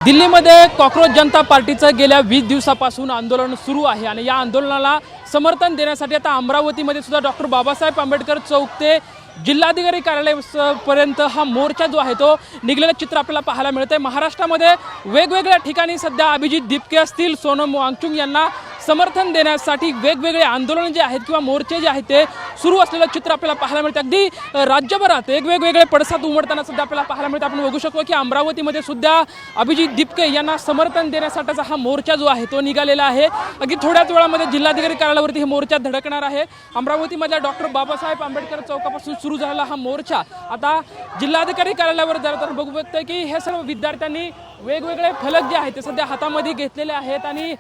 दिल्लीमध्ये कॉकरोच जनता पार्टीचं गेल्या 20 दिवसापासून आंदोलन सुरू आहे आणि या आंदोलनाला समर्थन देण्यासाठी आता अमरावतीमध्ये सुद्धा डॉक्टर बाबासाहेब आंबेडकर चौक ते जिल्हाधिकारी कार्यालयापर्यंत हा मोर्चा जो आहे तो निघलेलं चित्र आपल्याला पाहायला मिळतंय। महाराष्ट्रामध्ये वेगवेगळ्या ठिकाणी सध्या अभिजित दीपके असतील, सोनम वांगचुक यांना समर्थन देण्यासाठी वेगवेगळे आंदोलन जे आहेत किंवा मोर्चे जे आहेत ते सुरू असलेलं चित्र आपल्याला पाहायला मिळतं। अगदी राज्यभरात वेगवेगळे पडसाद उमटताना सुद्धा आपल्याला पाहायला मिळतं। आपण बघू शकतो की अमरावतीमध्ये सुद्धा अभिजित दीपके यांना समर्थन देण्यासाठीचा हा मोर्चा जो आहे तो निघालेला आहे। अगदी थोड्याच वेळामध्ये जिल्हाधिकारी कार्यालयावरती हे मोर्चा धडकणार आहे। अमरावतीमधल्या डॉक्टर बाबासाहेब आंबेडकर चौकापासून सुरू झालेला हा मोर्चा आता जिल्हाधिकारी कार्यालयावर जाताना बघू शकतो की हे सर्व विद्यार्थ्यांनी वेगवेगळे फलक जे आहेत ते सध्या हातामध्ये घेतलेले आहेत आणि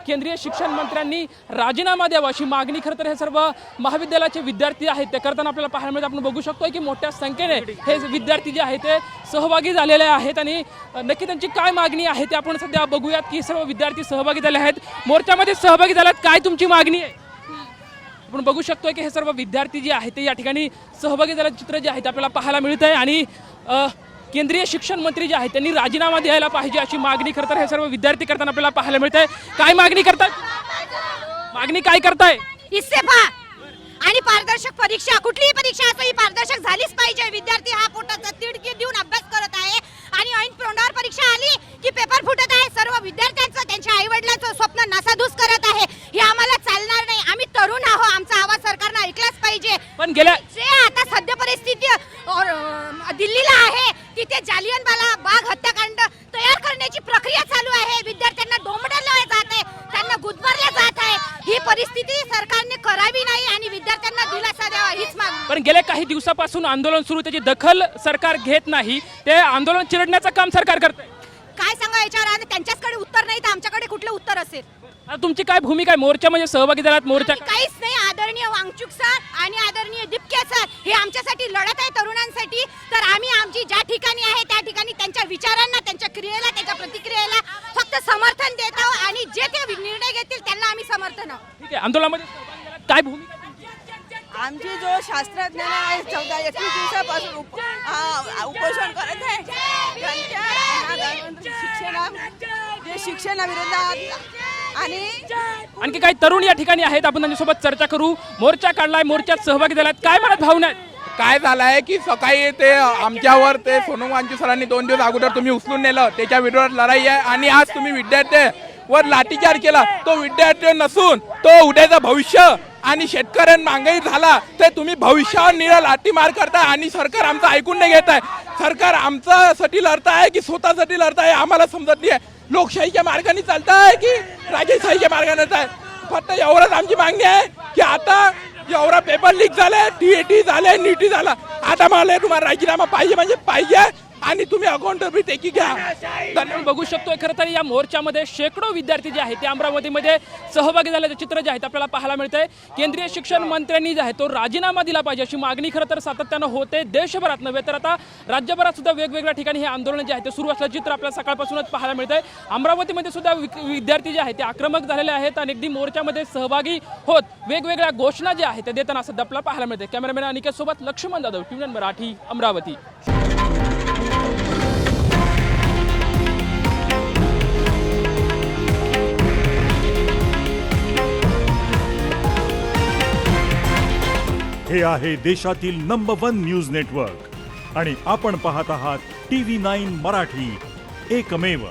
केंद्रीय शिक्षण मंत्र्यांनी राजीनामा द्यावा अशी मागणी खरं तर हे सर्व महाविद्यालयाचे विद्यार्थी आहेत ते करताना आपल्याला पाहायला मिळतं। आपण बघू शकतो की मोठ्या संख्येने हे विद्यार्थी जे आहेत ते सहभागी झालेले आहेत आणि नक्की त्यांची काय मागणी आहे ते आपण सध्या बघूयात की सर्व विद्यार्थी सहभागी झाले आहेत, मोर्चामध्ये सहभागी झाल्यात। काय तुमची मागणी आहे? आपण बघू शकतो की हे सर्व विद्यार्थी जे आहेत ते या ठिकाणी सहभागी झालेलं चित्र जे आहे ते आपल्याला पाहायला मिळत आहे आणि केंद्रीय शिक्षण मंत्री जे आहेत त्यांनी राजीनामा द्यायला पाहिजे अशी मागणी खरं तर हे सर्व विद्यार्थी करताना आपल्याला पाहायला मिळत आहे। काय मागणी करतात? मागणी काय करताय? इस्तेफा आणि पारदर्शक परीक्षा, कुठलीही परीक्षा असो ही पारदर्शक झालीच पाहिजे। विद्यार्थी हा पोटाचा तिडकी देऊन अभ्यास करत आहे आणि ऐन तोंडावर परीक्षा आली की पेपर फुटत आहे। सर्व विद्यार्थ्यांचं त्यांच्या आईवडिलांचं स्वप्न नासाधूस करत आहे। हे आम्हाला चालणार नाही। आम्ही तरुण आहोत, आमचा आवाज सरकारने ऐकलाच पाहिजे। पण गेल्या जे आता सध्या परिस्थिती दिल्लीला आहे तिथे जालियनवाला बाग हत्याकांड तयार करण्याची प्रक्रिया चालू आहे। विद्यार्थ्यांना डोंबडले जात आहे, त्यांना गुदमरले जात आहे। ही परिस्थिती सरकारने करावी नाही आणि विद्यार्थ्यांना दिलासा द्यावा हीच मागणी। पण गेल्या काही दिवसापासून आंदोलन सुरू, त्याची दखल सरकार घेत नाही, ते आंदोलन चिरडण्याचं काम सरकार करतंय। काय सांगा याच्यावर? आणि त्यांच्याकडे उत्तर नाही तर आमच्याकडे कुठलं उत्तर असेल? तुमची काय भूमिका आहे? मोर्चामध्ये सहभागी झालात? मोर्चा काहीच नाही। आदरणीय वांगचुक सर आणि आदरणीय दीपके सर हे आमच्यासाठी लढत आहे, तरुणांसाठी। तर आम्ही आमची ज्या ठिकाणी आहे त्या ठिकाणी त्यांच्या विचारांना, त्यांच्या क्रियेला, त्यांच्या प्रतिक्रियेला फक्त समर्थन देत आहोत आणि जे ते निर्णय घेतील त्यांना आम्ही समर्थन आहोत। ठीक आहे, आंदोलनामध्ये सहभागी झालात, काय भूमिका तुमची? आमची जो शास्त्रज्ञ आहे 14-21 दिवसापासून उपोषण करत आहे त्यांच्या शिक्षणाविरोधात आणि आणखी काही तरुण या ठिकाणी आहेत, आपण त्यांच्यासोबत चर्चा करू। मोर्चा काढलाय, मोर्चात सहभागी झालात, काय मनात भावना आहेत? काय झालंय की सकाळी ते आमच्यावर ते सोनम वांगचुक सरांनी 2 दिवस अगोदर तुम्ही उचलून नेलं, त्याच्या विरोधात लढाई आहे आणि आज तुम्ही विद्यार्थ्यांवर लाठीचार्ज केला। तो विद्यार्थी नसून तो उद्याचं भविष्य आणि शेतकऱ्यांना महागाई झाला तर तुम्ही भविष्यावर निळा लाठीमार करताय आणि सरकार आमचं ऐकून नाही घेत आहे। सरकार आमच्यासाठी लढताय की स्वतःसाठी लढताय आम्हाला समजत नाही आहे। लोकशाहीच्या मार्गाने चालताय की राजेशाहीच्या मार्गाने आहे? फक्त एवढंच आमची मागणी आहे की आता एवढा पेपर लीक झाले, TET झाले, नीटी झाला, आता मला तुम्हाला राजीनामा पाहिजे म्हणजे पाहिजे आणि तुम्ही अकाउंटेबिलिटी घ्या। आपण बघू शकतो खरं तर या मोर्चामध्ये शेकडो विद्यार्थी जे आहेत ते अमरावतीमध्ये सहभागी झाल्याचं चित्र जे आहे आपल्याला पाहायला मिळतंय। केंद्रीय शिक्षण मंत्र्यांनी जे आहे तो राजीनामा दिला पाहिजे अशी मागणी खरं तर सातत्यानं होते, देशभरात नव्हे तर आता राज्यभरात सुद्धा वेगवेगळ्या ठिकाणी हे आंदोलन जे आहे ते सुरू असल्याचं चित्र आपल्याला सकाळपासूनच पाहायला मिळतंय। अमरावतीमध्ये सुद्धा विद्यार्थी जे आहेत ते आक्रमक झालेले आहेत आणि अगदी मोर्चामध्ये सहभागी होत वेगवेगळ्या घोषणा ज्या आहेत त्या देताना सध्या आपल्याला पाहायला मिळते। कॅमेरामॅन अनिकेत सोबत लक्ष्मण जाधव, TVN मराठी, अमरावती। हे आहे देशातील नंबर 1 न्यूज नेटवर्क आणि आपण पाहत आहात TV9 मराठी, एकमेव।